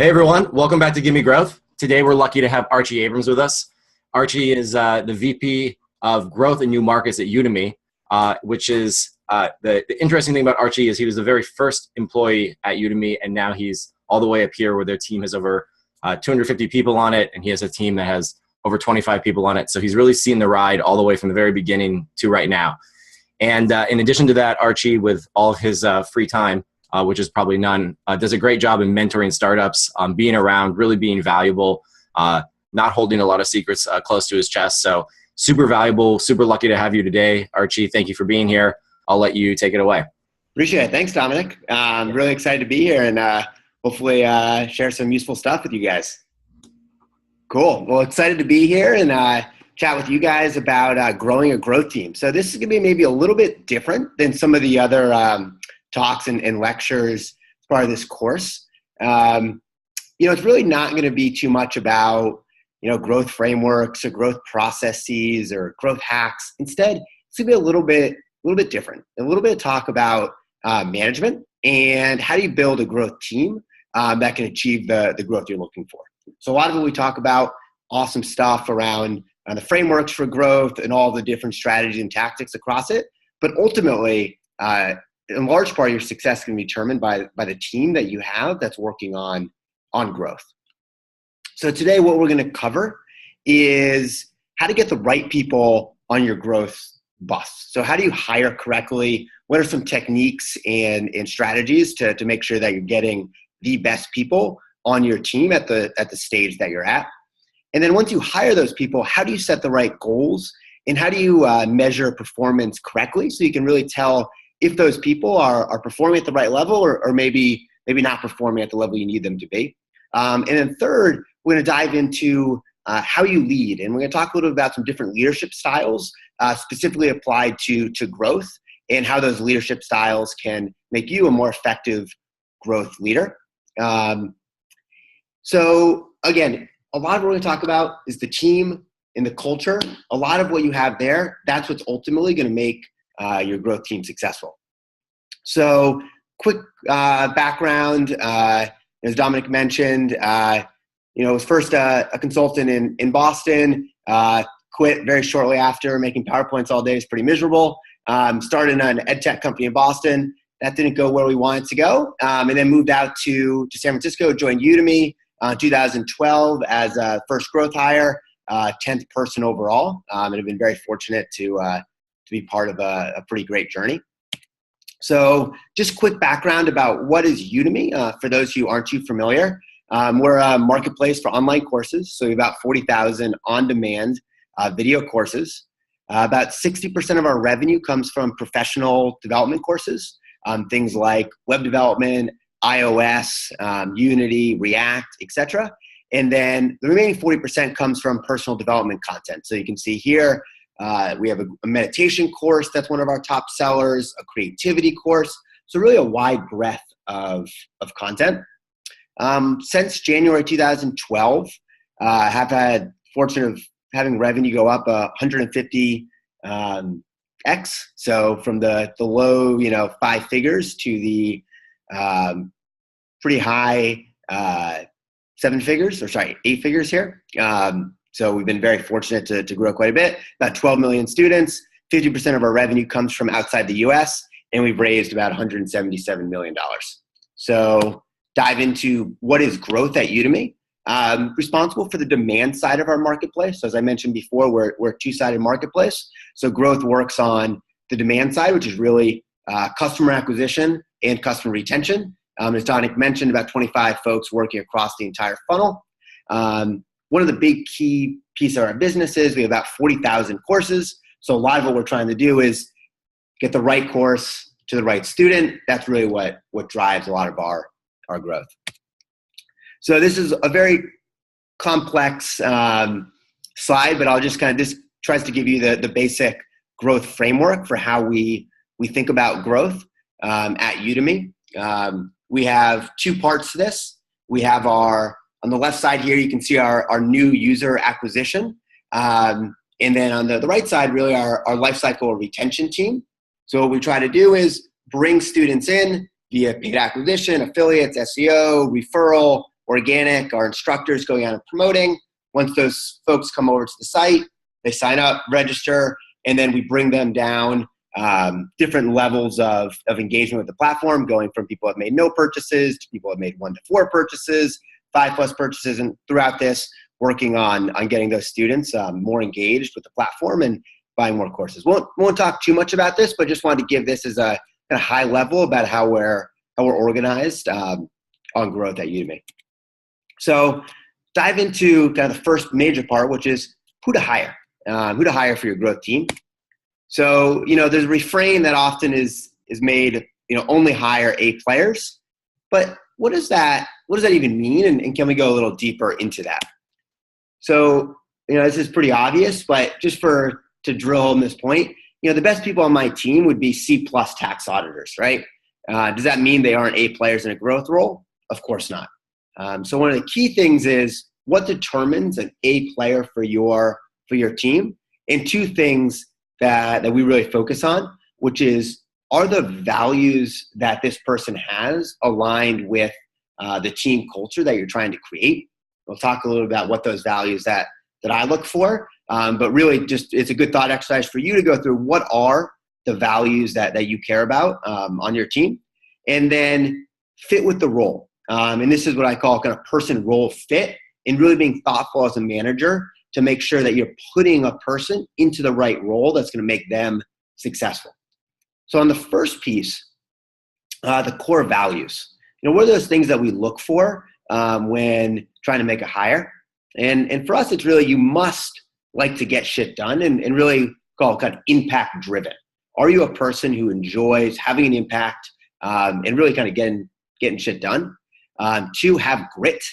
Hey everyone, welcome back to Gimme Growth. Today we're lucky to have Archie Abrams with us. Archie is the VP of Growth and New Markets at Udemy, which is the interesting thing about Archie is he was the very first employee at Udemy, and now he's all the way up here where their team has over 250 people on it, and he has a team that has over 25 people on it. So he's really seen the ride all the way from the very beginning to right now. And in addition to that, Archie, with all of his free time, which is probably none, does a great job in mentoring startups, being around, really being valuable, not holding a lot of secrets close to his chest. So super valuable, super lucky to have you today. Archie, thank you for being here. I'll let you take it away. Appreciate it. Thanks, Dominic. I'm really excited to be here and hopefully share some useful stuff with you guys. Cool. Well, excited to be here and chat with you guys about growing a growth team. So this is going to be maybe a little bit different than some of the other talks and lectures as part of this course. It's really not going to be too much about, growth frameworks or growth processes or growth hacks. Instead, it's going to be a little bit different. A little bit of talk about management and how do you build a growth team that can achieve the growth you're looking for. So a lot of what we talk about, awesome stuff around the frameworks for growth and all the different strategies and tactics across it. But ultimately, in large part, your success can be determined by the team that you have that's working on growth. So today, what we're going to cover is how to get the right people on your growth bus. So how do you hire correctly? What are some techniques and strategies to make sure that you're getting the best people on your team at the stage that you're at? And then once you hire those people, how do you set the right goals? And how do you measure performance correctly so you can really tell if those people are performing at the right level or maybe not performing at the level you need them to be. And then third, we're going to dive into how you lead. And we're going to talk a little bit about some different leadership styles specifically applied to growth and how those leadership styles can make you a more effective growth leader. So again, a lot of what we're going to talk about is the team and the culture. A lot of what you have there, that's what's ultimately going to make your growth team successful. So quick background, as Dominic mentioned, was first a consultant in Boston, quit very shortly after, making PowerPoints all day is pretty miserable. Started an ed tech company in Boston. That didn't go where we wanted to go. And then moved out to San Francisco, joined Udemy 2012 as a first growth hire, 10th person overall. And have been very fortunate to be part of a pretty great journey. So just quick background about what is Udemy. For those who aren't too familiar, we're a marketplace for online courses. So we have about 40,000 on-demand video courses. About 60% of our revenue comes from professional development courses, things like web development, iOS, Unity, React, etc. And then the remaining 40% comes from personal development content. So you can see here, we have a meditation course that's one of our top sellers, a creativity course. So really a wide breadth of content. Since January 2012, have had fortune of having revenue go up 150 X. So from the low, 5 figures to the pretty high 8 figures here. So we've been very fortunate to grow quite a bit. About 12 million students, 50% of our revenue comes from outside the US, and we've raised about $177 million. So dive into what is growth at Udemy. Responsible for the demand side of our marketplace. So as I mentioned before, we're a two-sided marketplace. So growth works on the demand side, which is really customer acquisition and customer retention. As Dominic mentioned, about 25 folks working across the entire funnel. One of the big key pieces of our business is we have about 40,000 courses. So a lot of what we're trying to do is get the right course to the right student. That's really what drives a lot of our growth. So this is a very complex slide, but I'll just this tries to give you the basic growth framework for how we think about growth at Udemy. We have 2 parts to this. We have on the left side here, you can see our new user acquisition. And then on the right side, really our lifecycle retention team. So what we try to do is bring students in via paid acquisition, affiliates, SEO, referral, organic, our instructors going out and promoting. Once those folks come over to the site, they sign up, register, and then we bring them down different levels of engagement with the platform, going from people who have made no purchases to people who have made 1 to 4 purchases, 5+ purchases, and throughout this, working on getting those students more engaged with the platform and buying more courses. Won't talk too much about this, but just wanted to give this as a kind of high level about how we're organized on growth at Udemy. So dive into kind of the first major part, which is who to hire for your growth team. So, there's a refrain that often is made, only hire A players, but what does that even mean? And can we go a little deeper into that? So, this is pretty obvious, but just to drill home this point, the best people on my team would be C+ tax auditors, right? Does that mean they aren't A players in a growth role? Of course not. So one of the key things is what determines an A player for your team, and 2 things that we really focus on, which is, are the values that this person has aligned with the team culture that you're trying to create? We'll talk a little about what those values that I look for, but really just it's a good thought exercise for you to go through what are the values that you care about on your team, and then fit with the role. And this is what I call kind of person role fit, and really being thoughtful as a manager to make sure that you're putting a person into the right role that's going to make them successful. So on the first piece, the core values. What are those things that we look for when trying to make a hire? And for us, it's really, you must like to get shit done and really call it kind of impact driven. Are you a person who enjoys having an impact and really kind of getting shit done? 2, have grit.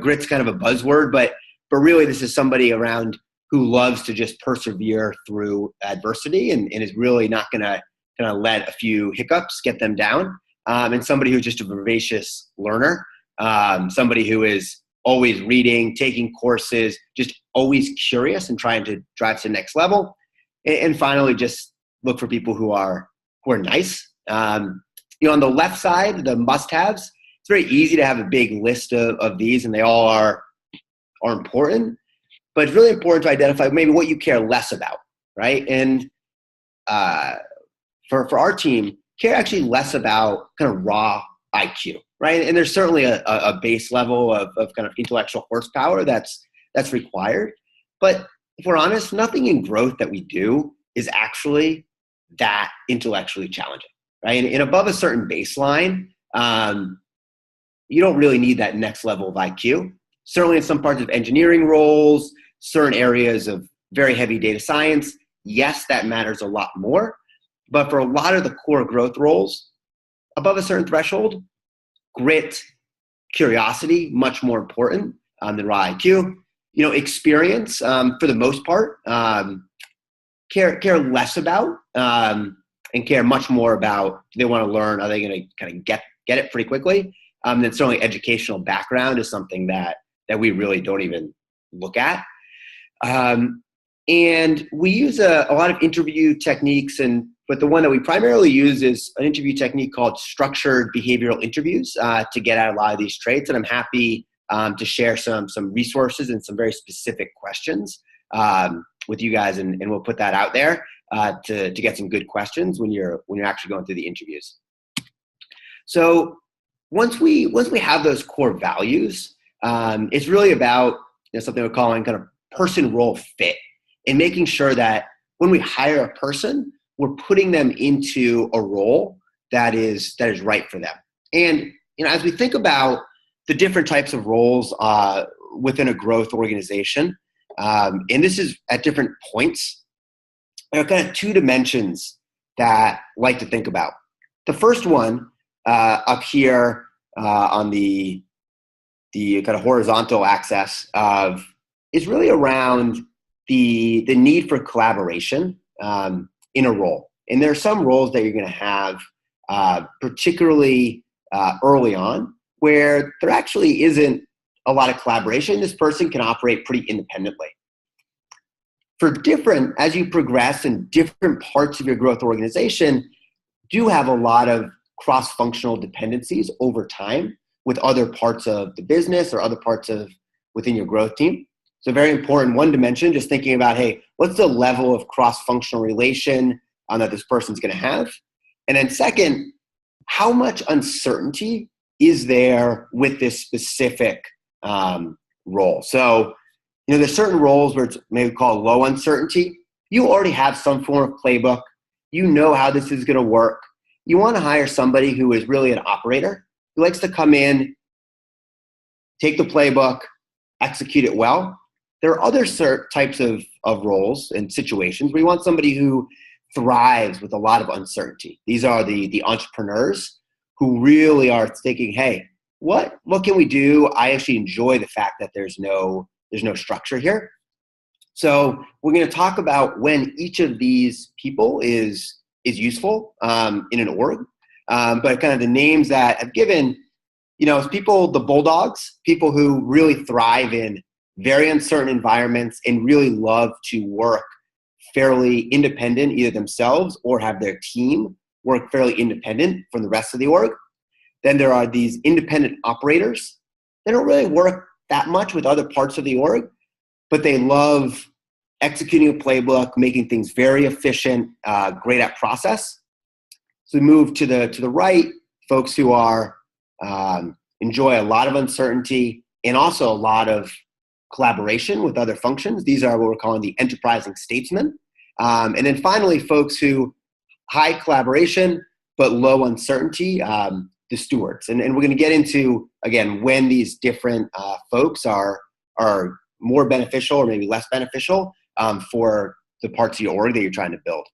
Grit's kind of a buzzword, but really this is somebody around who loves to just persevere through adversity and is really not going to kind of let a few hiccups get them down. And somebody who's just a vivacious learner, somebody who is always reading, taking courses, just always curious and trying to drive to the next level. And finally, just look for people who are nice. On the left side, the must-haves, it's very easy to have a big list of these, and they all are important. But it's really important to identify maybe what you care less about, right? And for our team, care actually less about kind of raw IQ, right? And there's certainly a base level of kind of intellectual horsepower that's required. But if we're honest, nothing in growth that we do is actually that intellectually challenging, right? And above a certain baseline, you don't really need that next level of IQ. Certainly in some parts of engineering roles, certain areas of very heavy data science, yes, that matters a lot more. But for a lot of the core growth roles, above a certain threshold, grit, curiosity, much more important than raw IQ. Experience, for the most part, care less about, and care much more about, do they want to learn? Are they going to kind of get it pretty quickly? Then certainly educational background is something that we really don't even look at. And we use a lot of interview techniques, but the one that we primarily use is an interview technique called structured behavioral interviews to get at a lot of these traits. And I'm happy to share some resources and some very specific questions with you guys, and we'll put that out there to get some good questions when you're actually going through the interviews. So once we have those core values, it's really about something we're calling kind of person role fit, and making sure that when we hire a person, we're putting them into a role that is right for them. And as we think about the different types of roles within a growth organization, and this is at different points, there are kind of 2 dimensions that I like to think about. The first one up here on the kind of horizontal axis is really around the need for collaboration in a role. And there are some roles that you're going to have, particularly early on, where there actually isn't a lot of collaboration. This person can operate pretty independently. As you progress in different parts of your growth organization, do have a lot of cross-functional dependencies over time. with other parts of the business or other parts of within your growth team. So very important one dimension, just thinking about, hey, what's the level of cross-functional relation that this person's going to have? And then second, how much uncertainty is there with this specific role? So, there's certain roles where it's maybe called low uncertainty. You already have some form of playbook. You know how this is going to work. You want to hire somebody who is really an operator, who likes to come in, take the playbook, execute it well. There are other types of roles and situations where you want somebody who thrives with a lot of uncertainty. These are the entrepreneurs who really are thinking, hey, what can we do? I actually enjoy the fact that there's no structure here. So we're going to talk about when each of these people is useful in an org. But kind of the names that I've given, is people, the bulldogs, people who really thrive in very uncertain environments and really love to work fairly independent, either themselves or have their team work fairly independent from the rest of the org. Then there are these independent operators. They don't really work that much with other parts of the org, but they love executing a playbook, making things very efficient, great at process. So we move to the right, folks who are enjoy a lot of uncertainty and also a lot of collaboration with other functions. These are what we're calling the enterprising statesmen. And then finally, folks who high collaboration but low uncertainty, the stewards. And we're going to get into, again, when these different folks are more beneficial or maybe less beneficial for the parts of your org that you're trying to build.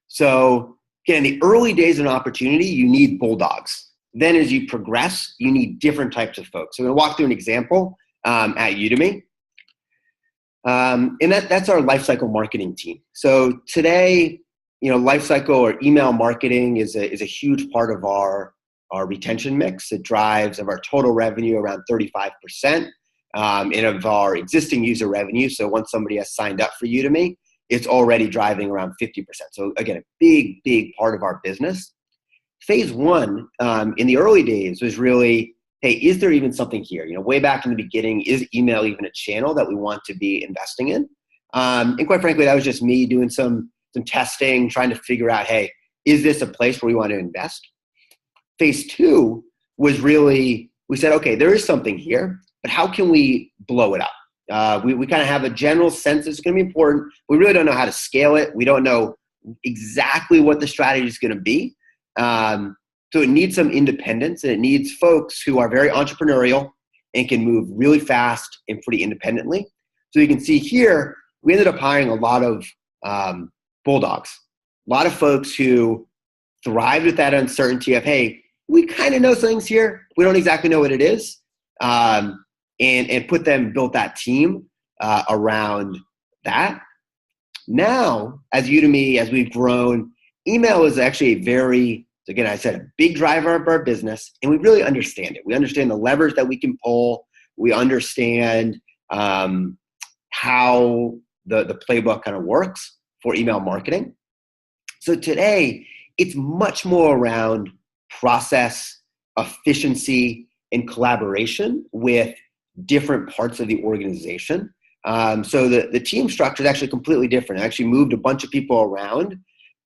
So again, in the early days of an opportunity, you need bulldogs. Then as you progress, you need different types of folks. So I'm going to walk through an example at Udemy. And that's our lifecycle marketing team. So today, lifecycle or email marketing is a huge part of our retention mix. It drives of our total revenue around 35%, and of our existing user revenue. So once somebody has signed up for Udemy, it's already driving around 50%. So again, a big part of our business. Phase one in the early days was really, hey, is there even something here? Way back in the beginning, is email even a channel that we want to be investing in? And quite frankly, that was just me doing some testing, trying to figure out, hey, is this a place where we want to invest? Phase two was really, we said, okay, there is something here, but how can we blow it up? We kind of have a general sense it's going to be important. We really don't know how to scale it. We don't know exactly what the strategy is going to be. So it needs some independence, and it needs folks who are very entrepreneurial and can move really fast and pretty independently. So you can see here, we ended up hiring a lot of bulldogs, a lot of folks who thrived with that uncertainty of, hey, we kind of know something's here. We don't exactly know what it is. And built that team around that. Now, as Udemy, as we've grown, email is actually a very, again, I said, a big driver of our business, and we really understand it. We understand the levers that we can pull. We understand how the playbook kind of works for email marketing. So today, it's much more around process, efficiency, and collaboration with different parts of the organization. So the team structure is actually completely different. I actually moved a bunch of people around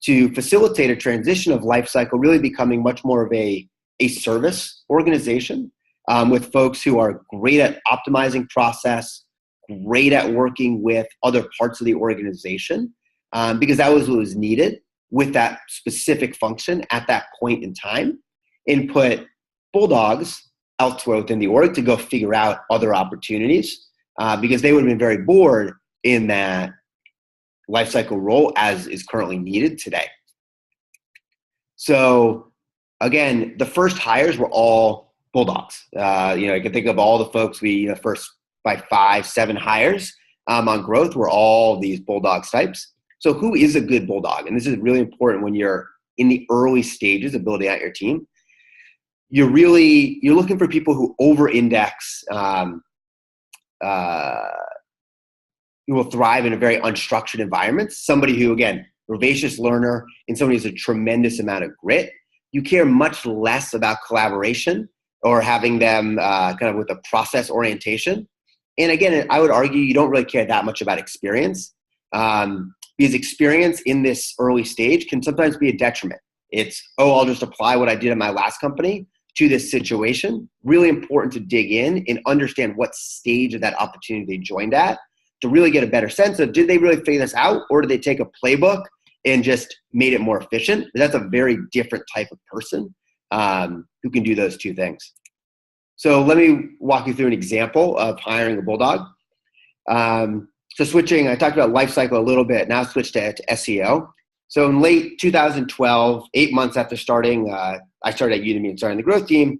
to facilitate a transition of lifecycle, really becoming much more of a service organization with folks who are great at optimizing process, great at working with other parts of the organization, because that was what was needed with that specific function at that point in time, and put bulldogs elsewhere within the org to go figure out other opportunities because they would have been very bored in that lifecycle role as is currently needed today. So again, the first hires were all bulldogs. I can think of all the folks we, first by 5-7 hires on growth were all these bulldogs types. So who is a good bulldog? And this is really important when you're in the early stages of building out your team. You're looking for people who over-index, who will thrive in a very unstructured environment. Somebody who, again, vivacious learner, and somebody who has a tremendous amount of grit. You care much less about collaboration or having them kind of with a process orientation. And again, I would argue you don't really care that much about experience, because experience in this early stage can sometimes be a detriment. It's, oh, I'll just apply what I did at my last company to this situation. Really important to dig in and understand what stage of that opportunity they joined at to really get a better sense of, did they really figure this out, or did they take a playbook and just made it more efficient? That's a very different type of person who can do those two things. So let me walk you through an example of hiring a bulldog. So switching, I talked about life cycle a little bit, now switch to SEO. So in late 2012, 8 months after starting, I started at Udemy and starting the growth team.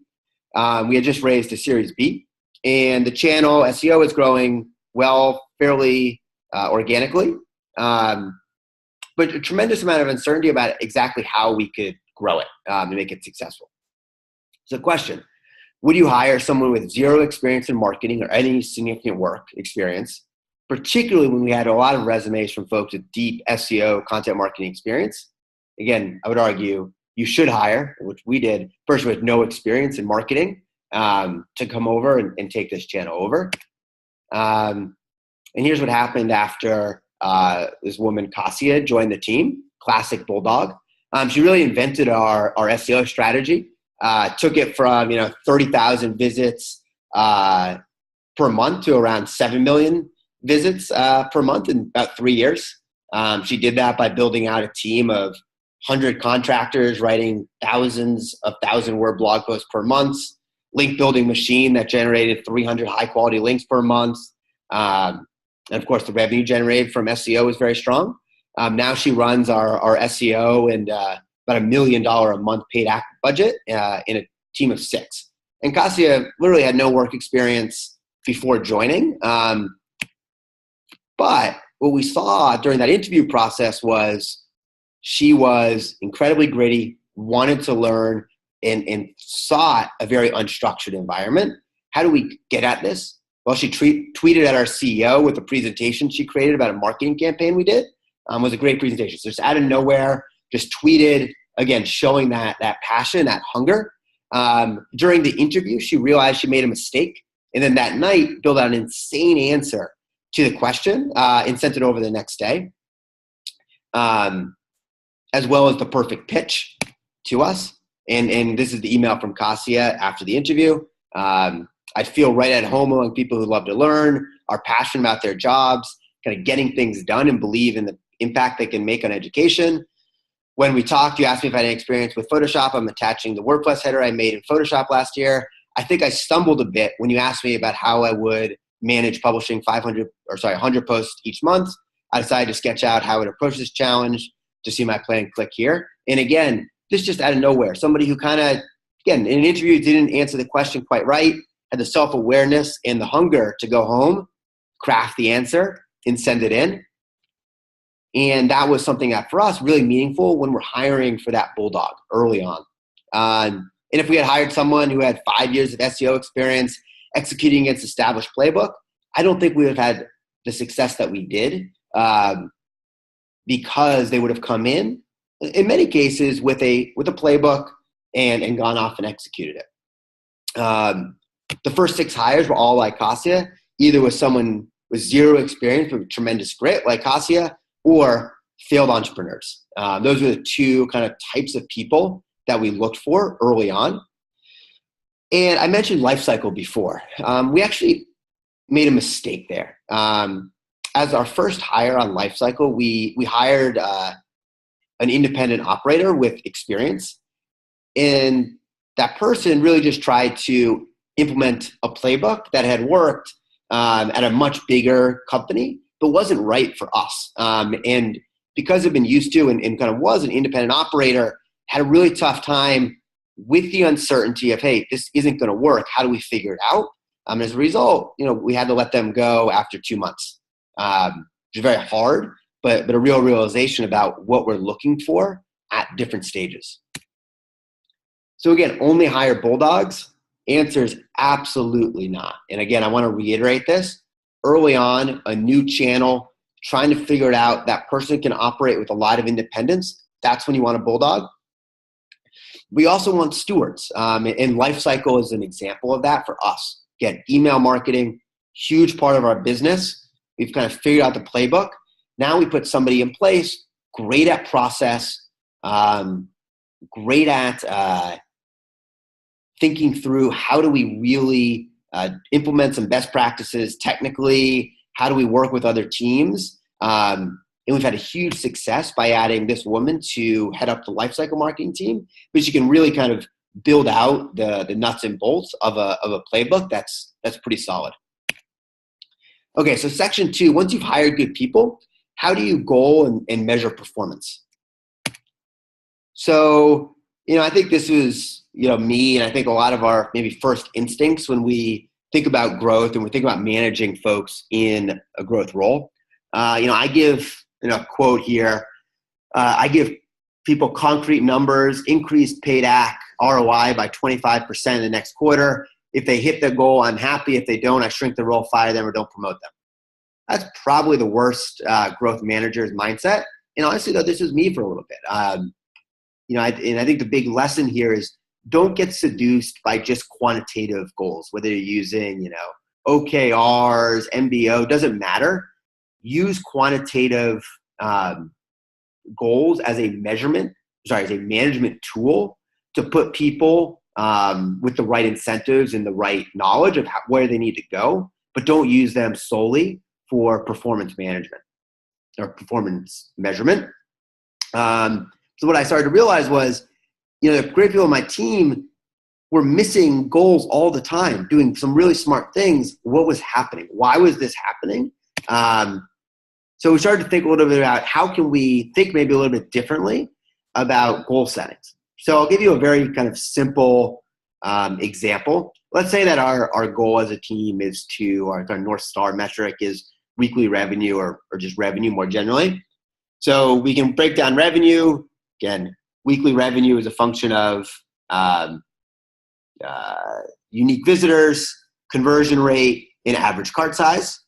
We had just raised a Series B, and the channel SEO is growing well, fairly organically, but a tremendous amount of uncertainty about exactly how we could grow it to make it successful. So question, would you hire someone with zero experience in marketing or any significant work experience, particularly when we had a lot of resumes from folks with deep SEO content marketing experience? Again, I would argue you should hire, which we did, a person with no experience in marketing to come over and take this channel over. And here's what happened after this woman, Kasia, joined the team, classic bulldog. She really invented our SEO strategy, took it from 30,000 visits per month to around 7 million visits per month in about 3 years. She did that by building out a team of 100 contractors, writing thousands of 1,000-word blog posts per month, link building machine that generated 300 high-quality links per month. And of course, the revenue generated from SEO is very strong. Now she runs our SEO and about $1 million a month paid active budget in a team of 6. And Kasia literally had no work experience before joining. But what we saw during that interview process was she was incredibly gritty, wanted to learn, and sought a very unstructured environment. How do we get at this? Well, she tweeted at our CEO with a presentation she created about a marketing campaign we did. It was a great presentation. So just out of nowhere, just tweeted, again, showing that passion, that hunger. During the interview, she realized she made a mistake. And then that night, built out an insane answer to the question and sent it over the next day, as well as the perfect pitch to us. And this is the email from Kasia after the interview. I feel right at home among people who love to learn, are passionate about their jobs, kind of getting things done, and believe in the impact they can make on education. When we talked, you asked me if I had any experience with Photoshop. I'm attaching the WordPress header I made in Photoshop last year. I think I stumbled a bit when you asked me about how I would manage publishing 100 posts each month. I decided to sketch out how I would approach this challenge. To see my plan, click here. And again, this just out of nowhere. Somebody who kind of, again, in an interview didn't answer the question quite right, had the self-awareness and the hunger to go home, craft the answer, and send it in. And that was something that, for us, really meaningful when we're hiring for that bulldog early on. And if we had hired someone who had 5 years of SEO experience executing against established playbook, I don't think we would have had the success that we did because they would have come in many cases, with a playbook and gone off and executed it. The first 6 hires were all like Kasia, either with someone with zero experience but with tremendous grit like Kasia, or failed entrepreneurs. Those were the 2 kind of types of people that we looked for early on. And I mentioned lifecycle before. We actually made a mistake there. As our first hire on lifecycle, we hired an independent operator with experience. And that person really just tried to implement a playbook that had worked at a much bigger company, but wasn't right for us. And because they've been used to and kind of was an independent operator, had a really tough time with the uncertainty of, hey, this isn't going to work. How do we figure it out? As a result, we had to let them go after 2 months, which is very hard, but a real realization about what we're looking for at different stages. So again, only hire bulldogs? Answer is absolutely not. And again, I want to reiterate this. Early on, a new channel, trying to figure it out, that person can operate with a lot of independence. That's when you want a bulldog. We also want stewards, and life cycle is an example of that for us. Again, email marketing, huge part of our business. We've kind of figured out the playbook. Now we put somebody in place, great at process, great at thinking through how do we really implement some best practices technically, how do we work with other teams. And we've had a huge success by adding this woman to head up the lifecycle marketing team, but she can really kind of build out the nuts and bolts of a playbook that's pretty solid. Okay, so section 2, once you've hired good people, how do you goal and measure performance? So, I think this was, me, and I think a lot of our maybe first instincts when we think about growth and we think about managing folks in a growth role. I give, a quote here, I give people concrete numbers, increased paid AC ROI by 25% in the next quarter. If they hit the goal, I'm happy. If they don't, I shrink the role, fire them, or don't promote them. That's probably the worst growth manager's mindset. And honestly, though, this is me for a little bit. And I think the big lesson here is don't get seduced by just quantitative goals, whether you're using, OKRs, MBO, doesn't matter. Use quantitative goals as a management tool to put people with the right incentives and the right knowledge of where they need to go, but don't use them solely for performance management or performance measurement. So what I started to realize was, the great people on my team were missing goals all the time, doing some really smart things. What was happening? Why was this happening? So we started to think a little bit about how can we think maybe a little bit differently about goal settings. So I'll give you a very kind of simple example. Let's say that our goal as a team is our North Star metric is weekly revenue or just revenue more generally. So we can break down revenue. Again, weekly revenue is a function of unique visitors, conversion rate, and average cart size.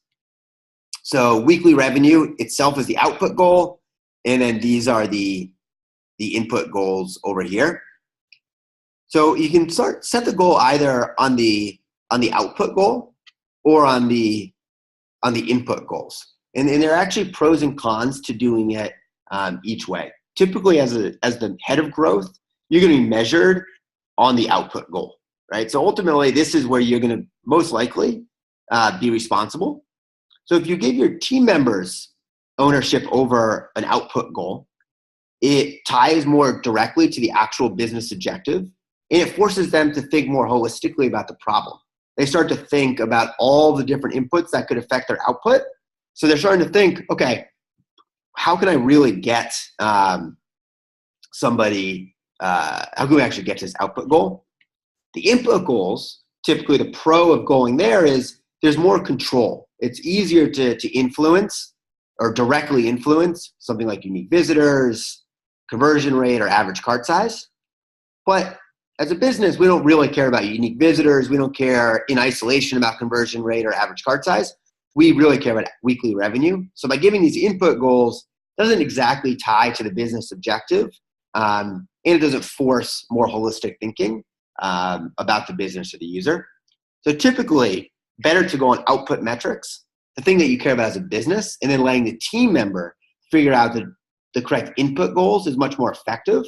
So weekly revenue itself is the output goal, and then these are the input goals over here. So you can set the goal either on the output goal or on the input goals. And there are actually pros and cons to doing it each way. Typically, as the head of growth, you're going to be measured on the output goal, right? So ultimately, this is where you're going to most likely be responsible. So if you give your team members ownership over an output goal, it ties more directly to the actual business objective, and it forces them to think more holistically about the problem. They start to think about all the different inputs that could affect their output. So they're starting to think, okay, how can I really get somebody, how can we actually get to this output goal? The input goals, typically the pro of going there is there's more control. It's easier to influence or directly influence something like unique visitors, conversion rate, or average cart size. But as a business, we don't really care about unique visitors. We don't care in isolation about conversion rate or average cart size. We really care about weekly revenue. So by giving these input goals, it doesn't exactly tie to the business objective, and it doesn't force more holistic thinking about the business or the user. So typically, better to go on output metrics, the thing that you care about as a business, and then letting the team member figure out the correct input goals is much more effective.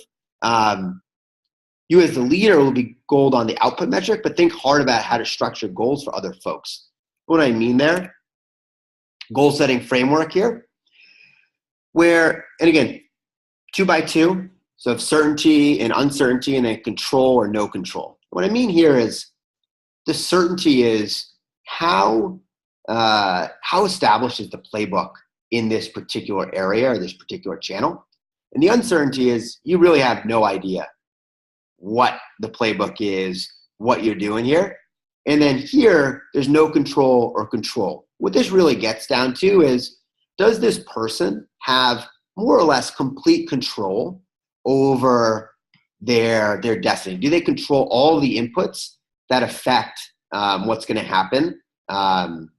You as the leader will be goaled on the output metric, but think hard about how to structure goals for other folks. What I mean there, goal setting framework here, where, and again, 2 by 2, so certainty and uncertainty, and then control or no control. What I mean here is the certainty is how established is the playbook in this particular area or this particular channel. And the uncertainty is you really have no idea what the playbook is, what you're doing here. And then here, there's no control or control. What this really gets down to is, does this person have more or less complete control over their destiny? Do they control all the inputs that affect what's going to happen to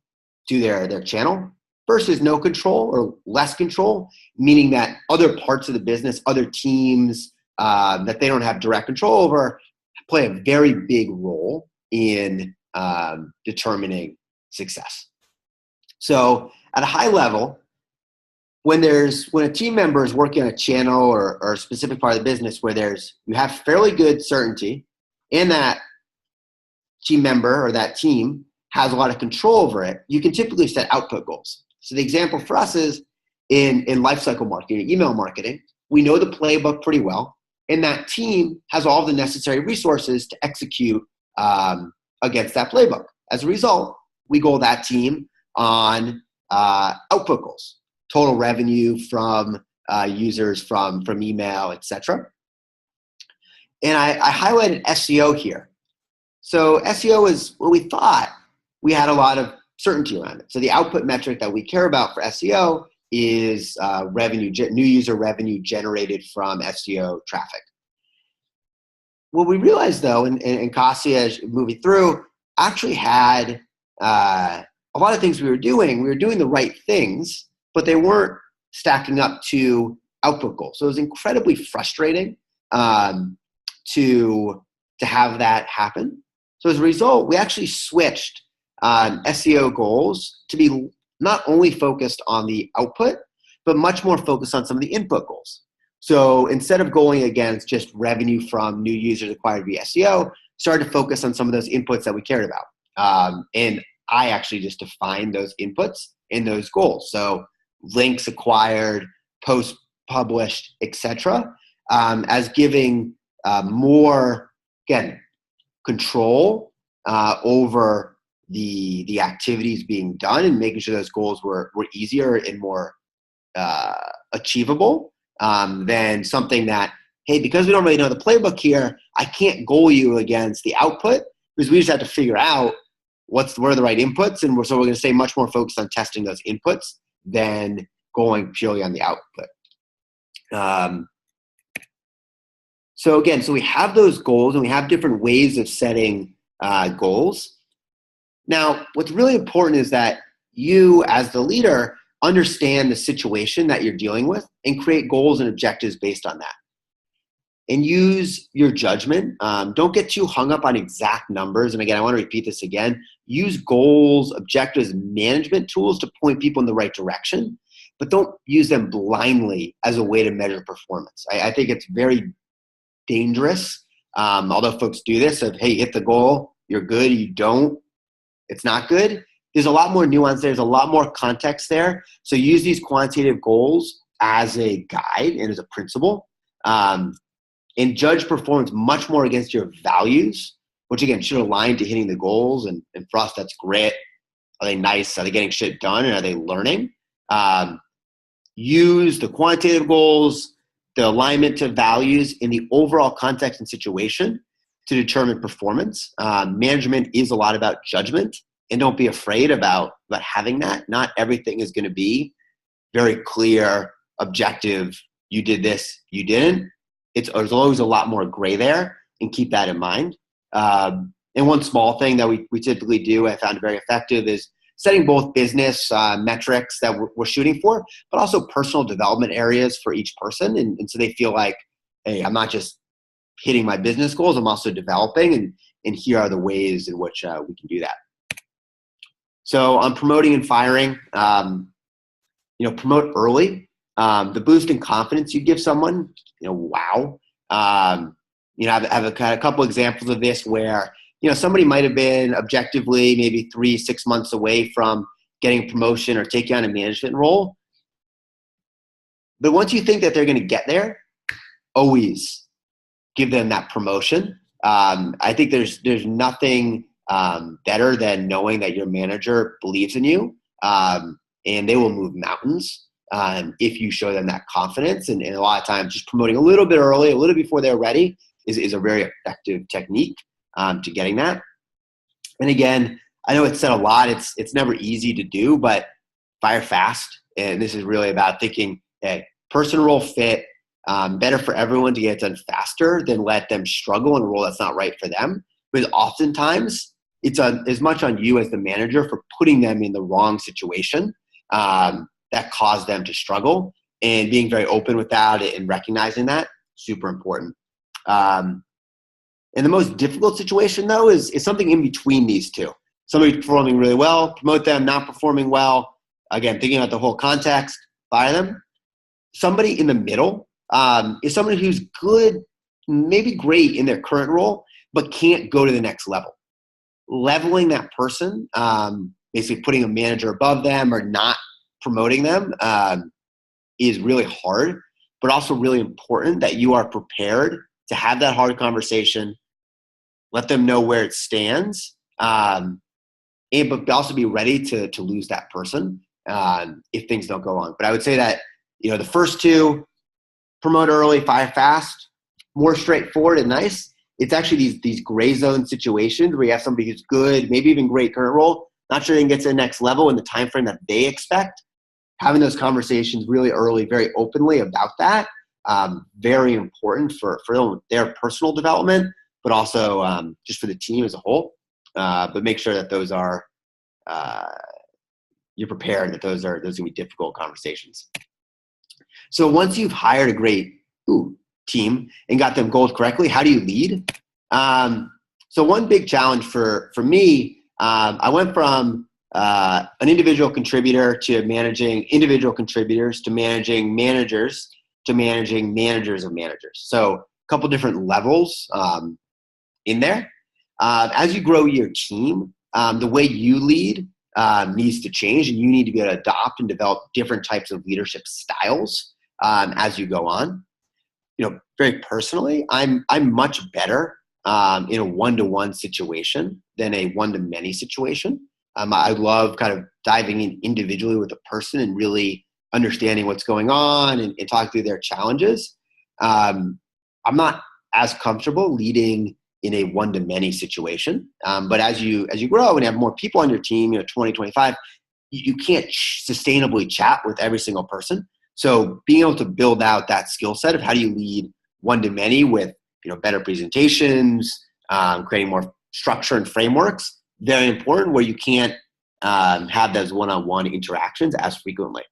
their channel? Versus no control or less control, meaning that other parts of the business, other teams, that they don't have direct control over play a very big role in determining success. So at a high level, when a team member is working on a channel or a specific part of the business where you have fairly good certainty and that team member or that team has a lot of control over it, you can typically set output goals. So the example for us is in lifecycle marketing, email marketing, we know the playbook pretty well, and that team has all the necessary resources to execute against that playbook. As a result, we goal that team on output goals, total revenue from users from email, etc. And I highlighted SEO here. So SEO is what we thought we had a lot of certainty around it. So the output metric that we care about for SEO is new user revenue generated from SEO traffic. What we realized though, and Kasia moving through, actually had a lot of things we were doing the right things, but they weren't stacking up to output goals. So it was incredibly frustrating to have that happen. So as a result, we actually switched SEO goals to be not only focused on the output, but much more focused on some of the input goals. So instead of going against just revenue from new users acquired via SEO, started to focus on some of those inputs that we cared about. And I actually just defined those inputs in those goals. So links acquired, posts published, etc., as giving more, again, control over the activities being done and making sure those goals were easier and more achievable than something that, hey, because we don't really know the playbook here, I can't goal you against the output because we just have to figure out what are the right inputs. And so we're going to stay much more focused on testing those inputs than going purely on the output. So we have those goals and we have different ways of setting goals. Now, what's really important is that you, as the leader, understand the situation that you're dealing with and create goals and objectives based on that. And use your judgment. Don't get too hung up on exact numbers. And again, I want to repeat this again. Use goals, objectives, management tools to point people in the right direction, but don't use them blindly as a way to measure performance. I think it's very dangerous, although folks do this of, hey, hit the goal, you're good, you don't, it's not good. There's a lot more nuance there. There's a lot more context there. So use these quantitative goals as a guide and as a principle. And judge performance much more against your values, which again should align to hitting the goals. And for us, that's grit. Are they nice? Are they getting shit done? And are they learning? Use the quantitative goals, the alignment to values in the overall context and situation to determine performance. Management is a lot about judgment, and don't be afraid about having that. Not everything is going to be very clear, objective. You did this, you didn't. There's always a lot more gray there, and keep that in mind. And one small thing that we typically do, I found very effective, is setting both business metrics that we're shooting for, but also personal development areas for each person. And so they feel like, hey, I'm not just hitting my business goals, I'm also developing, and here are the ways in which we can do that. So on promoting and firing, promote early. The boost in confidence you give someone, wow. I have a couple examples of this where, somebody might have been objectively maybe 3-6 months away from getting a promotion or taking on a management role. But once you think that they're going to get there, always give them that promotion. I think there's nothing better than knowing that your manager believes in you, and they will move mountains if you show them that confidence. And a lot of times just promoting a little bit early, a little before they're ready is a very effective technique to getting that. And again, I know it's said a lot. It's never easy to do, but fire fast. And this is really about thinking, hey, person role fit, better for everyone to get it done faster than let them struggle in a role that's not right for them. Because oftentimes it's as much on you as the manager for putting them in the wrong situation that caused them to struggle, and being very open with that and recognizing that. super important. And the most difficult situation, though, is something in between these two. Somebody performing really well, promote them, not performing well. Again, thinking about the whole context, fire them. Somebody in the middle is somebody who's good, maybe great in their current role, but can't go to the next level. Leveling that person, basically putting a manager above them or not promoting them, is really hard, but also really important that you are prepared to have that hard conversation, let them know where it stands, but also be ready to lose that person if things don't go on. But I would say that, the first two, promote early, fire fast, more straightforward and nice. It's actually these gray zone situations where you have somebody who's good, maybe even great current role, not sure they can get to the next level in the time frame that they expect. Having those conversations really early, very openly about that, very important for their personal development, but also just for the team as a whole. But make sure that those are you're prepared that those are gonna be difficult conversations. So once you've hired a great team and got them goals correctly, how do you lead? So one big challenge for me, I went from an individual contributor to managing individual contributors to managing managers to managing managers of managers. So a couple different levels in there. As you grow your team, the way you lead needs to change, and you need to be able to adopt and develop different types of leadership styles as you go on. Very personally, I'm much better in a one-to-one situation than a one-to-many situation. I love kind of diving in individually with a person and really understanding what's going on and talking through their challenges. I'm not as comfortable leading in a one-to-many situation. But as you grow and have more people on your team, 20, 25, you can't sustainably chat with every single person. So being able to build out that skill set of how do you lead one-to-many with better presentations, creating more structure and frameworks, very important, where you can't have those one-on-one interactions as frequently.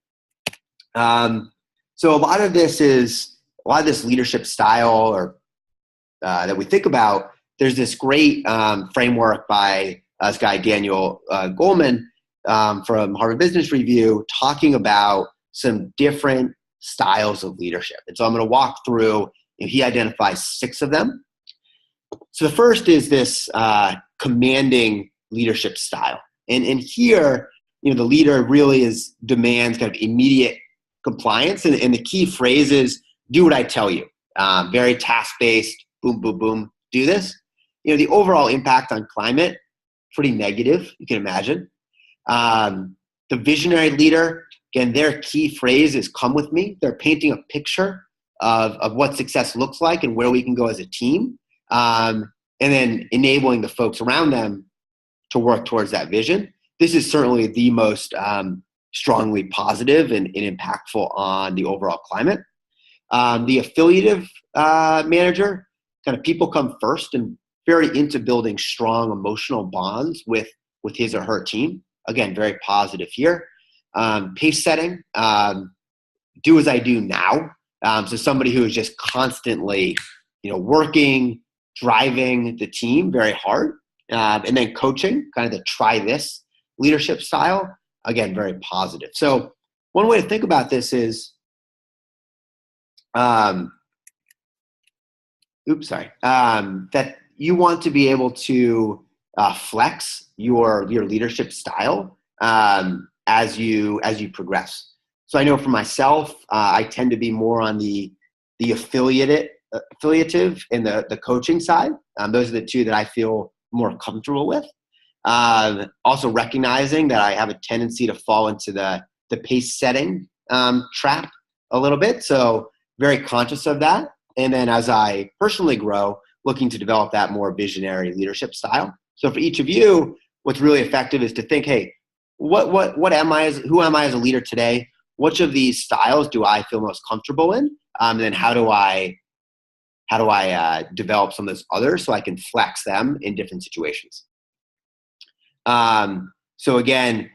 So a lot of this leadership style or that we think about, there's this great framework by this guy, Daniel Goleman from Harvard Business Review, talking about some different styles of leadership. And so I'm going to walk through, he identifies 6 of them. So the first is this commanding leadership style. And here, the leader really demands kind of immediate compliance. And the key phrase is, do what I tell you. Very task-based, boom, boom, boom, do this. The overall impact on climate, pretty negative, you can imagine. The visionary leader, again, their key phrase is come with me. They're painting a picture of what success looks like and where we can go as a team. And then enabling the folks around them to work towards that vision. This is certainly the most strongly positive and impactful on the overall climate. The affiliative manager, kind of people come first and very into building strong emotional bonds with his or her team. Again, very positive here. Pace setting, do as I do now. So somebody who is just constantly, working, driving the team very hard. And then coaching, kind of the try this leadership style. Again, very positive. So one way to think about this is, that you want to be able to flex your leadership style as you progress. So I know for myself, I tend to be more on the affiliative and the coaching side. Those are the two that I feel more comfortable with. Also recognizing that I have a tendency to fall into the pace setting trap a little bit. So very conscious of that. And then as I personally grow, looking to develop that more visionary leadership style. So for each of you, what's really effective is to think, hey, who am I as a leader today? Which of these styles do I feel most comfortable in? And then how do I develop some of those others so I can flex them in different situations? So again,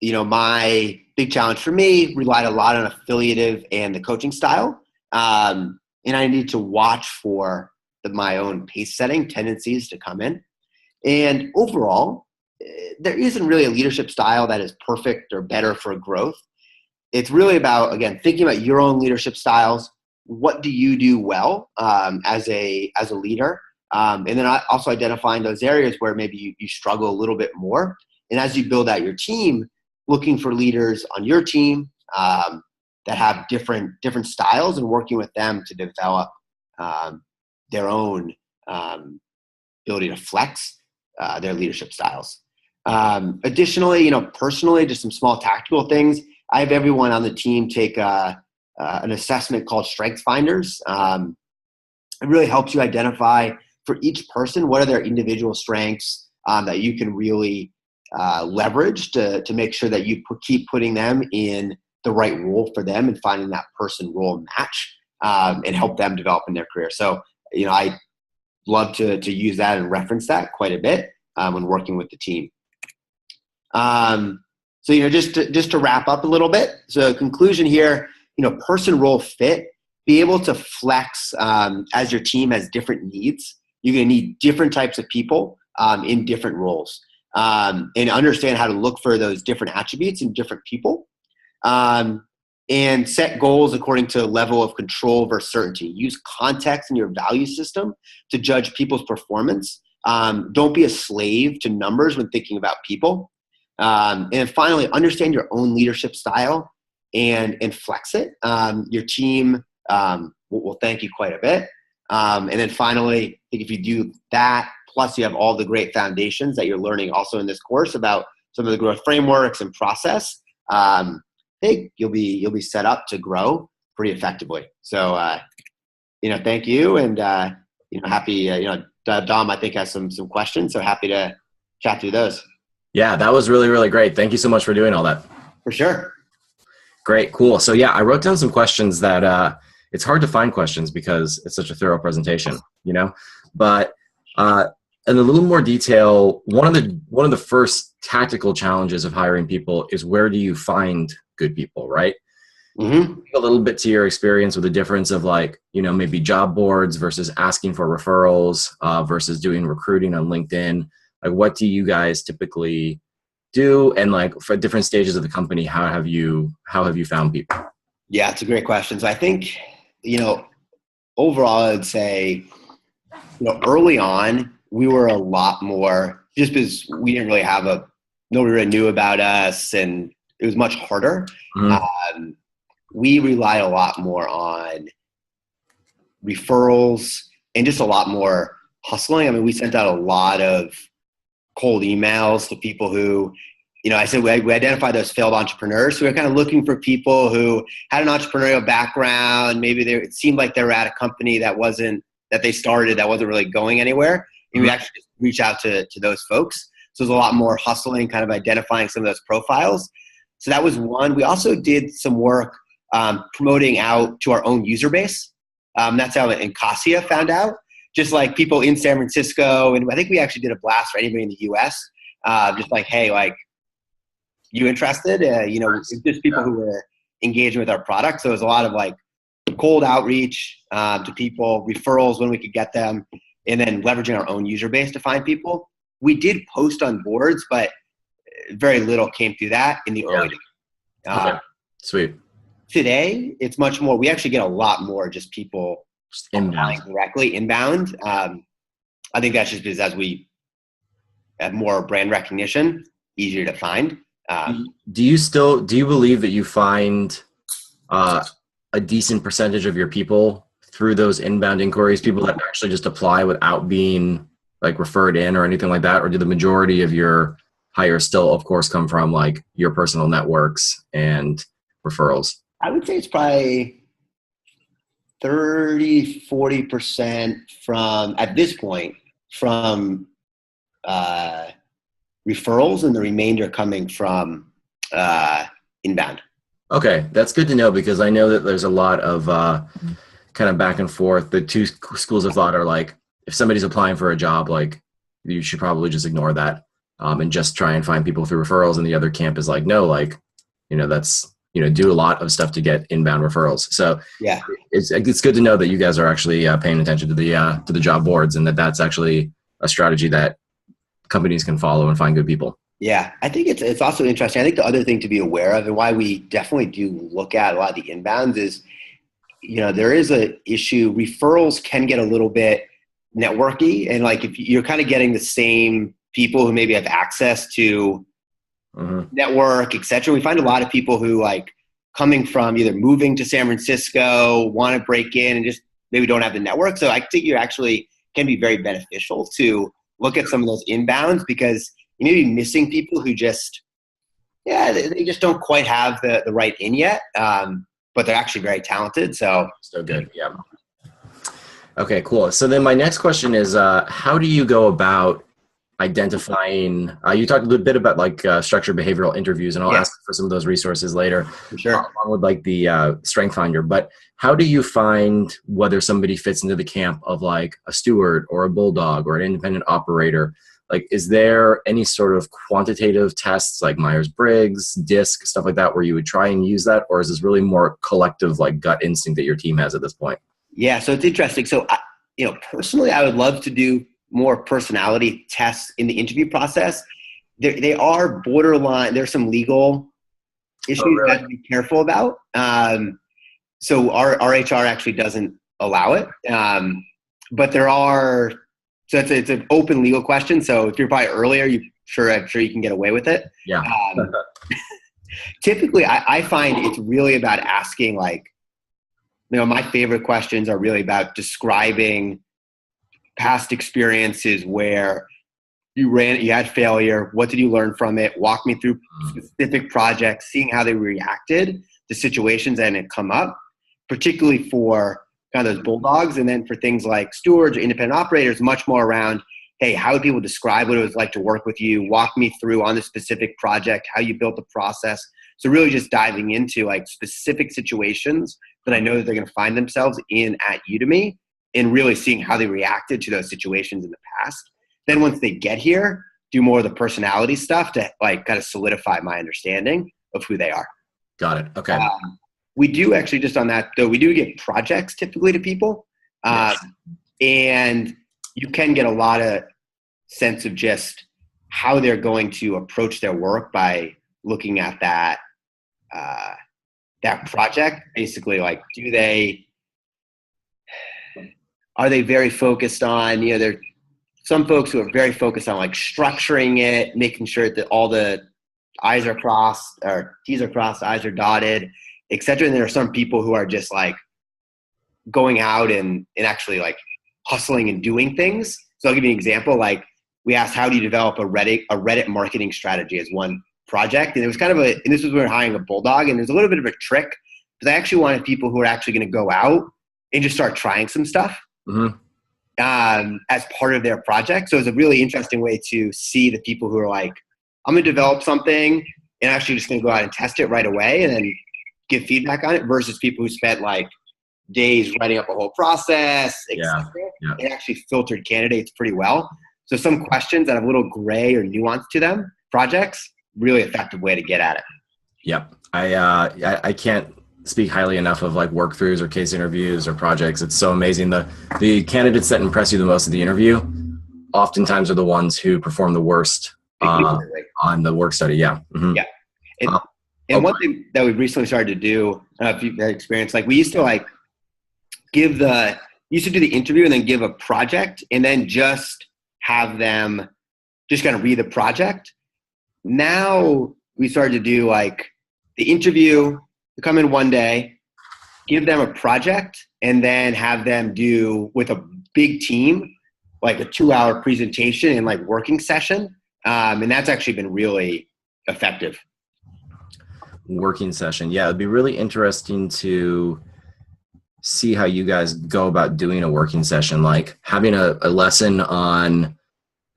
my big challenge for me relied a lot on affiliative and the coaching style. And and I need to watch for my own pace setting tendencies to come in. And overall, there isn't really a leadership style that is perfect or better for growth. It's really about, again, thinking about your own leadership styles. What do you do well as a leader? And then also identifying those areas where maybe you struggle a little bit more. And as you build out your team, looking for leaders on your team that have different styles and working with them to develop their own ability to flex their leadership styles. Additionally, personally, just some small tactical things. I have everyone on the team take an assessment called Strengths Finders. It really helps you identify for each person what are their individual strengths that you can really leverage to make sure that you keep putting them in the right role for them and finding that person role match and help them develop in their career. So, I love to use that and reference that quite a bit when working with the team. So, just to wrap up a little bit. So conclusion here, person role fit, be able to flex as your team has different needs. You're going to need different types of people in different roles and understand how to look for those different attributes in different people and set goals according to level of control versus certainty. Use context in your value system to judge people's performance. Don't be a slave to numbers when thinking about people. And finally, understand your own leadership style and flex it. Your team will thank you quite a bit. And then finally, I think if you do that, plus you have all the great foundations that you're learning also in this course about some of the growth frameworks and process, I think you'll be set up to grow pretty effectively. So, thank you. And, happy, Dom, I think has some questions. So happy to chat through those. Yeah, that was really, really great. Thank you so much for doing all that. For sure. Great, cool. So yeah, I wrote down some questions that it's hard to find questions because it's such a thorough presentation, But in a little more detail, one of the first tactical challenges of hiring people is where do you find good people, right? Mm-hmm. A little bit to your experience with the difference of maybe job boards versus asking for referrals versus doing recruiting on LinkedIn. What do you guys typically do? And for different stages of the company, how have you found people? Yeah, it's a great question. So I think, overall, I'd say, early on, we were a lot more, just because we didn't really have nobody really knew about us and it was much harder. Mm-hmm. We relied a lot more on referrals and just a lot more hustling. I mean, we sent out a lot of cold emails to people who, I said we identified those failed entrepreneurs. So we were kind of looking for people who had an entrepreneurial background. Maybe it seemed like they were at a company that they started that wasn't really going anywhere. And we actually just reach out to those folks. So there's a lot more hustling, kind of identifying some of those profiles. So that was one. We also did some work promoting out to our own user base. That's how Incasia found out. Just like people in San Francisco, and I think we actually did a blast for anybody in the U.S. Just hey, you interested? Just people who were engaging with our product. So it was a lot of cold outreach to people, referrals when we could get them, and then leveraging our own user base to find people. We did post on boards, but very little came through that in the early days. Okay. Sweet. Today, it's much more. We actually get a lot more just people applying directly inbound. I think that's just because as we have more brand recognition, easier to find. Do you believe that you find a decent percentage of your people through those inbound inquiries, people that actually just apply without being referred in or anything like that? Or do the majority of your hires still, of course, come from your personal networks and referrals? I would say it's probably 30-40% from, at this point, from referrals, and the remainder coming from inbound. Okay, that's good to know, because I know that there's a lot of kind of back and forth. The two schools of thought are if somebody's applying for a job, you should probably just ignore that and just try and find people through referrals. And the other camp is no, that's do a lot of stuff to get inbound referrals. So Yeah. it's good to know that you guys are actually paying attention to the job boards, and that's actually a strategy that companies can follow and find good people. Yeah, I think it's also interesting. I think the other thing to be aware of, and why we definitely do look at a lot of the inbounds, is there is a issue. Referrals can get a little bit networky, and like if you're kind of getting the same people who maybe have access to network, etc. We find a lot of people who like coming from either moving to San Francisco, want to break in, and just maybe don't have the network. So I think you actually can be very beneficial to look at some of those inbounds, because you may be missing people who just, they just don't quite have the right in yet, but they're actually very talented. So good. Yeah. Okay, cool. So then my next question is, how do you go about identifying, you talked a little bit about like structured behavioral interviews, and I'll ask for some of those resources later, for sure, along with like the Strength Finder. But how do you find whether somebody fits into the camp of like a steward or a bulldog or an independent operator? Like, is there any sort of quantitative tests like Myers-Briggs, DISC, stuff like that, where you would try and use that? Or is this really more collective, like gut instinct that your team has at this point? Yeah, so it's interesting. So, personally, I would love to do more personality tests in the interview process. They are borderline. There's some legal issues you have to be careful about. So our HR actually doesn't allow it. But there are, so it's an open legal question. So if you're probably earlier, I'm sure you can get away with it. Yeah. Typically, I find it's really about asking, like, my favorite questions are really about describing past experiences where you had failure. What did you learn from it? Walk me through specific projects, seeing how they reacted to situations that had come up, particularly for kind of those bulldogs. And then for things like stewards or independent operators, much more around, hey, how would people describe what it was like to work with you? Walk me through on this specific project, how you built the process. So really just diving into like specific situations that I know that they're going to find themselves in at Udemy, and really seeing how they reacted to those situations in the past. Then once they get here, do more of the personality stuff to like kind of solidify my understanding of who they are. Got it. Okay. We do actually, just on that though, we do get projects typically to people. And you can get a lot of sense of just how they're going to approach their work by looking at that project. Basically, like, are they very focused on, there's some folks who are very focused on like structuring it, making sure that all the I's are crossed or T's are crossed, I's are dotted, etc. And there are some people who are just like going out and actually like hustling and doing things. So I'll give you an example. Like, we asked, how do you develop a Reddit marketing strategy as one project? And it was kind of and this was when we were hiring a bulldog, and there's a little bit of a trick, because I actually wanted people who are actually going to go out and just start trying some stuff. As part of their project. So it's a really interesting way to see the people who are like, I'm going to develop something and actually just going to go out and test it right away and then give feedback on it, versus people who spent like days writing up a whole process, etc. It actually filtered candidates pretty well. So some questions that have a little gray or nuance to them, projects, really effective way to get at it. Yep. I can't speak highly enough of like work throughs or case interviews or projects. It's so amazing. The candidates that impress you the most at the interview oftentimes are the ones who perform the worst on the work study. Yeah. Mm-hmm. Yeah. And one thing that we've recently started to do, I don't know if you've had experience, like we used to like do the interview and then give a project and then just have them just kind of read the project. Now we started to do like the interview, come in one day, give them a project, and then have them do with a big team, like a 2-hour presentation and like working session. And that's actually been really effective. Working session. Yeah. It'd be really interesting to see how you guys go about doing a working session, like having a lesson on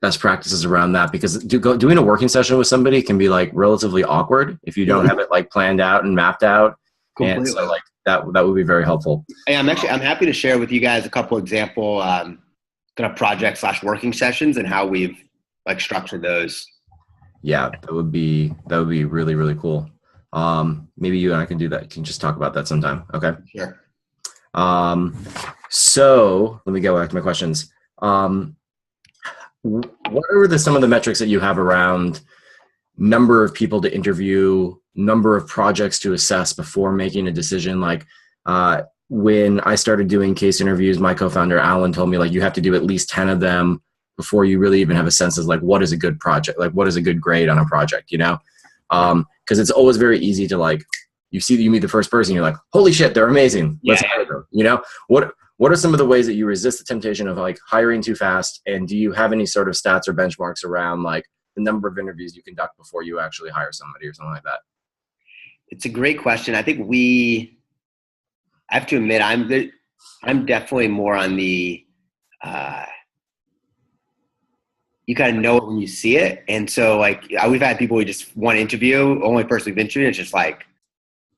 best practices around that, because doing a working session with somebody can be like relatively awkward if you don't have it like planned out and mapped out. Completely. And so like that would be very helpful. Hey, I'm happy to share with you guys a couple example kind of project / working sessions and how we've like structured those. Yeah, that would be really, really cool. Maybe you and I can do that. You can just talk about that sometime. Okay. Sure. So let me go back to my questions. What are some of the metrics that you have around number of people to interview, number of projects to assess before making a decision? Like, when I started doing case interviews, my co-founder, Alan, told me, like, you have to do at least 10 of them before you really even have a sense of, like, what is a good project? Like, what is a good grade on a project, you know? Because it's always very easy to, like, you meet the first person, you're like, holy shit, they're amazing. Let's hire them, you know? What are some of the ways that you resist the temptation of, like, hiring too fast? And do you have any sort of stats or benchmarks around, like, the number of interviews you conduct before you actually hire somebody or something like that? It's a great question. I think I have to admit, I'm definitely more on the, you kind of know it when you see it. And so, like, we've had people who just one interview, only person we've interviewed, it's just like,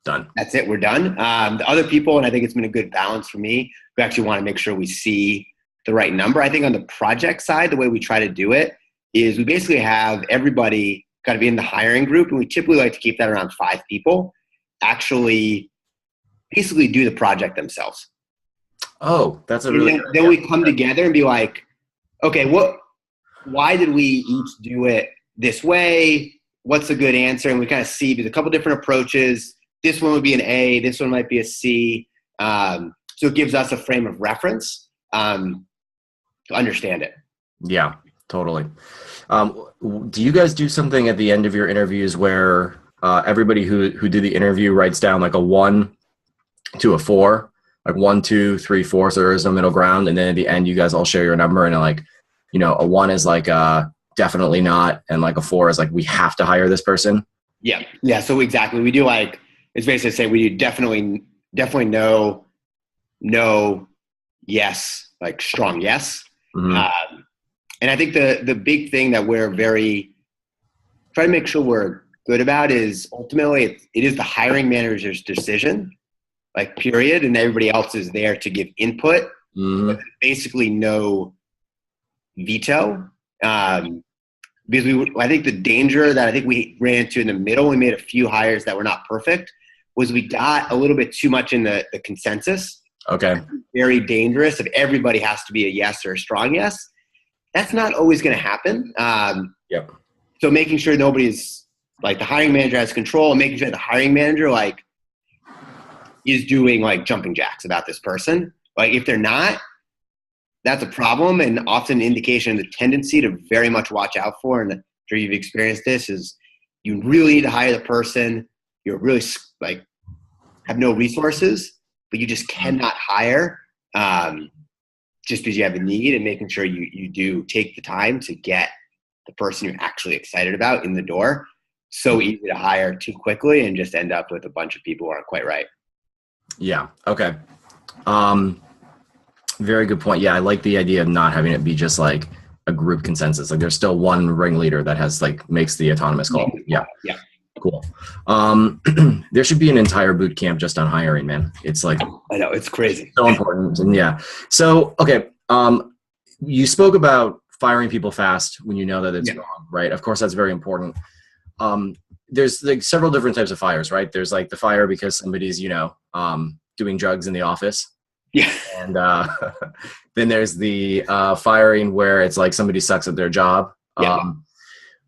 done. That's it, we're done. The other people, and I think it's been a good balance for me, we actually want to make sure we see the right number. I think on the project side, the way we try to do it is we basically have everybody got to be in the hiring group, and we typically like to keep that around 5 people actually basically do the project themselves. Oh, that's a really good idea. Then we come together and be like, okay, why did we each do it this way? What's a good answer? And we kind of see there's a couple different approaches. This one would be an A, this one might be a C. So it gives us a frame of reference to understand it. Yeah, totally. Do you guys do something at the end of your interviews where everybody who did the interview writes down like a 1 to a 4, like 1, 2, 3, 4, so there is no middle ground, and then at the end you guys all share your number, and like, you know, a 1 is like definitely not, and like a 4 is like we have to hire this person? Yeah. So exactly, we do, like, it's basically say we do definitely no, yes, like strong yes. Mm-hmm. And I think the big thing that we're try to make sure we're good about is ultimately it is the hiring manager's decision, like, period, and everybody else is there to give input. Mm-hmm. Basically no veto. Because I think the danger that I think we ran into in the middle, we made a few hires that were not perfect, was we got a little bit too much in the consensus. Okay. Very dangerous if everybody has to be a yes or a strong yes. That's not always going to happen. Yep. So making sure nobody's, like, the hiring manager has control, and making sure the hiring manager, like, is doing, like, jumping jacks about this person. Like, if they're not, that's a problem, and often an indication of the tendency to very much watch out for, and I'm sure you've experienced this, is you really need to hire the person. You're really, like, have no resources, but you just cannot hire just because you have a need, and making sure you do take the time to get the person you're actually excited about in the door. So easy to hire too quickly and just end up with a bunch of people who aren't quite right. Yeah. Okay. Very good point. Yeah, I like the idea of not having it be just like a group consensus. Like, there's still one ringleader that has, like, makes the autonomous call. Yeah. Cool. There should be an entire boot camp just on hiring, man. It's like, I know, it's crazy. So important. And yeah. So, okay. You spoke about firing people fast when you know that it's wrong, right? Of course, that's very important. There's, like, several different types of fires, right? There's, like, the fire because somebody's, you know, doing drugs in the office. Yeah. And then there's the firing where it's like somebody sucks at their job.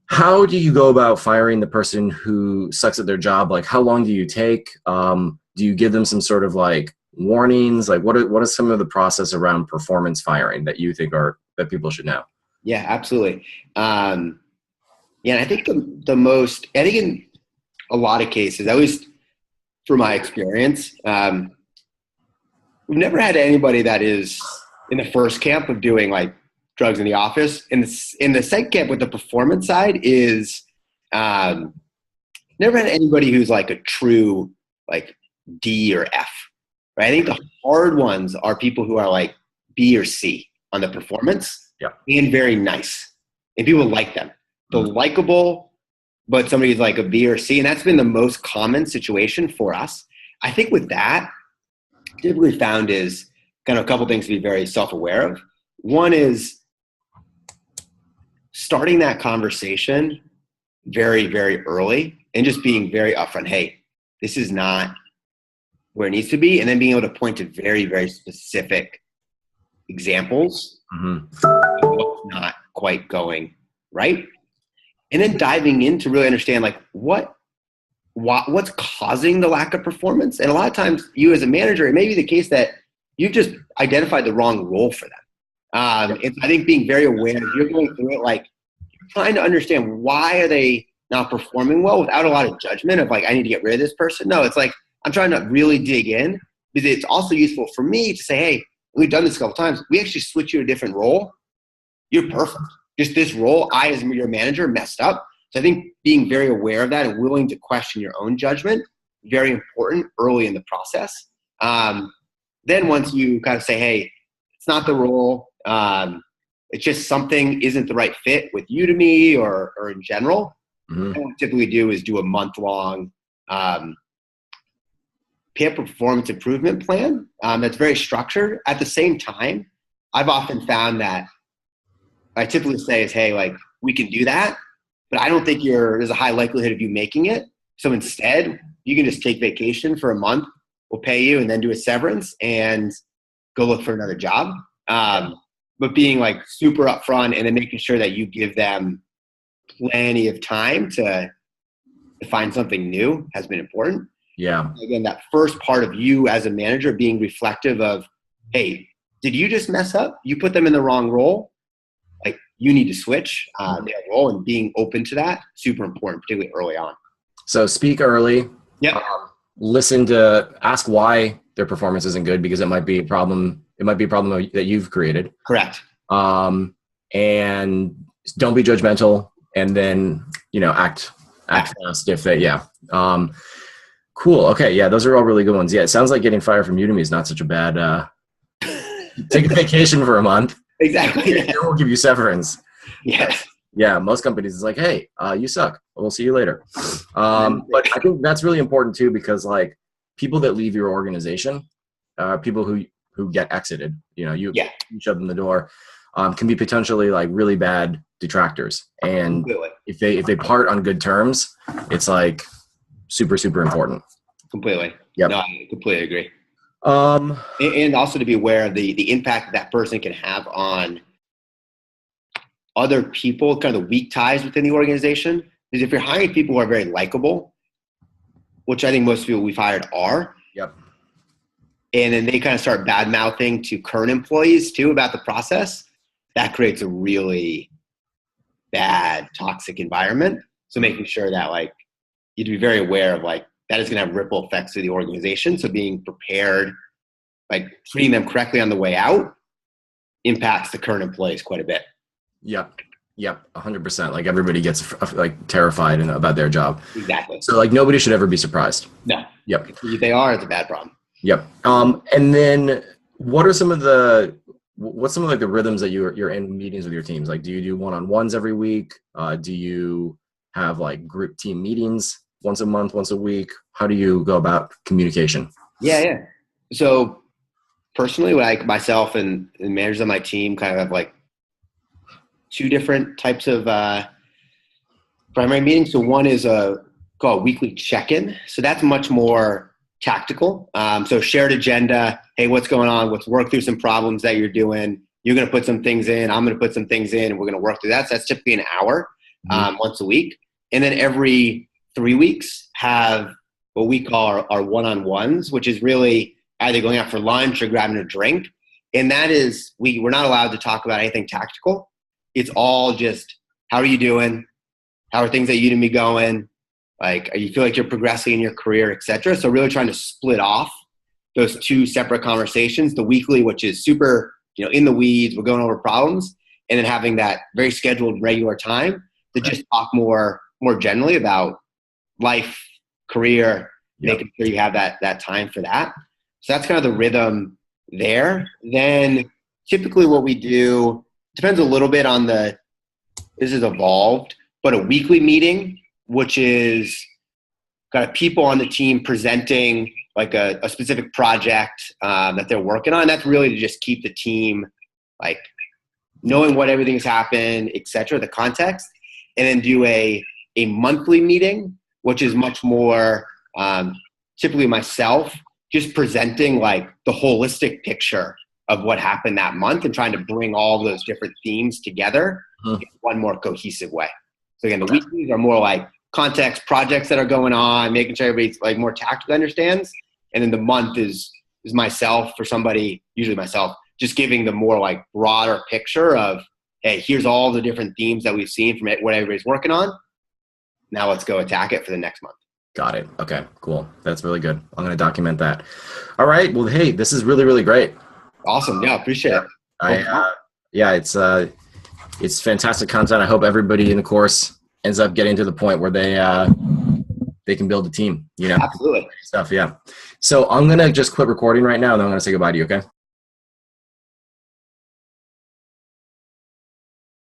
How do you go about firing the person who sucks at their job? Like, how long do you take? Do you give them some sort of, like, warnings? Like, what is some of the process around performance firing that you think that people should know? Yeah, absolutely. And I think I think in a lot of cases, at least from my experience, we've never had anybody that is in the first camp of doing, like, drugs in the office. In the second camp with the performance side is never had anybody who's, like, a true, like, D or F. Right? I think the hard ones are people who are, like, B or C on the performance. Yeah. And very nice. And people like them. They're likable, but somebody's like a B or C. And that's been the most common situation for us. I think with that, typically found is kind of a couple things to be very self-aware of. One is starting that conversation very, very early and just being very upfront. Hey, this is not where it needs to be. And then being able to point to very, very specific examples of what's not quite going right. And then diving in to really understand like what's causing the lack of performance. And a lot of times you as a manager, it may be the case that you've just identified the wrong role for them. It's, I think, being very aware, you're going through it, like trying to understand why are they not performing well without a lot of judgment of like, I need to get rid of this person. No, it's like, I'm trying to really dig in, because it's also useful for me to say, hey, we've done this a couple times. We actually switch you to a different role. You're perfect. Just this role, I as your manager messed up. So I think being very aware of that and willing to question your own judgment, very important early in the process. Then once you kind of say, hey, it's not the role, it's just something isn't the right fit with Udemy or in general, what we typically do is do a month-long pay-for-performance improvement plan that's very structured. At the same time, I've often found that I typically say is, hey, like, we can do that, but I don't think there's a high likelihood of you making it. So instead, you can just take vacation for a month. We'll pay you and then do a severance and go look for another job. But being like super upfront and then making sure that you give them plenty of time to find something new has been important. Yeah. Again, that first part of you as a manager being reflective of, hey, did you just mess up? You put them in the wrong role. Like, you need to switch their role, and being open to that, super important, particularly early on. So speak early. Yeah. Ask why their performance isn't good, because it might be a problem. It might be a problem that you've created. Correct. And don't be judgmental, and then, act fast if they, cool. Okay. Yeah. Those are all really good ones. Yeah. It sounds like getting fired from Udemy is not such a bad, take a vacation for a month. Exactly. And we'll give you severance. Yes. Yeah. Most companies is like, hey, you suck. We'll see you later. But I think that's really important too, because like people that leave your organization, people who get exited, you shove them in the door, can be potentially like really bad detractors. And Completely. if they part on good terms, it's like super, super important. Completely. Yep. No, I completely agree. And also to be aware of the impact that person can have on other people, kind of the weak ties within the organization. Because if you're hiring people who are very likable, which I think most people we've hired are, yep. And then they kind of start bad mouthing to current employees too about the process, that creates a really bad, toxic environment. So making sure that like you have to be very aware of like that is going to have ripple effects through the organization. So being prepared, like treating them correctly on the way out, impacts the current employees quite a bit. Yep. 100%. Like everybody gets like terrified about their job. Exactly. So like nobody should ever be surprised. No. Yep. If they are, it's a bad problem. Yep. And then what's some of like the rhythms that you're in meetings with your teams? Like, do you do one-on-ones every week? Do you have like group team meetings once a month, once a week? How do you go about communication? Yeah. So personally, like myself and managers on my team kind of have like two different types of primary meetings. So one is called weekly check-in. So that's much more tactical. So shared agenda. Hey, what's going on? Let's work through some problems that you're doing. You're going to put some things in. I'm going to put some things in, and we're going to work through that. So that's typically an hour once a week. And then every 3 weeks have what we call our one-on-ones, which is really either going out for lunch or grabbing a drink. And that is, we're not allowed to talk about anything tactical. It's all just, how are you doing? How are things at Udemy going? Like, you feel like you're progressing in your career, et cetera. So really trying to split off those two separate conversations, the weekly, which is super, in the weeds, we're going over problems, and then having that very scheduled regular time to just talk more generally about life, career, making sure you have that time for that. So that's kind of the rhythm there. Then typically what we do depends a little bit on this is evolved, but a weekly meeting, which is kind of people on the team presenting like a specific project that they're working on. That's really to just keep the team like knowing what everything's happened, et cetera, the context, and then do a monthly meeting which is much more typically myself just presenting like the holistic picture of what happened that month and trying to bring all those different themes together in one more cohesive way. So again, the weeklies are more like context, projects that are going on, making sure everybody's like more tactically understands. And then the month is myself, for somebody, usually myself, just giving the more like broader picture of, hey, here's all the different themes that we've seen from what everybody's working on. Now let's go attack it for the next month. Got it. Okay, cool. That's really good. I'm going to document that. All right. Well, hey, this is really, really great. Awesome. Yeah, appreciate it. It's fantastic content. I hope everybody in the course ends up getting to the point where they can build a team, Absolutely. Stuff. Yeah. So I'm going to just quit recording right now and then I'm going to say goodbye to you. Okay.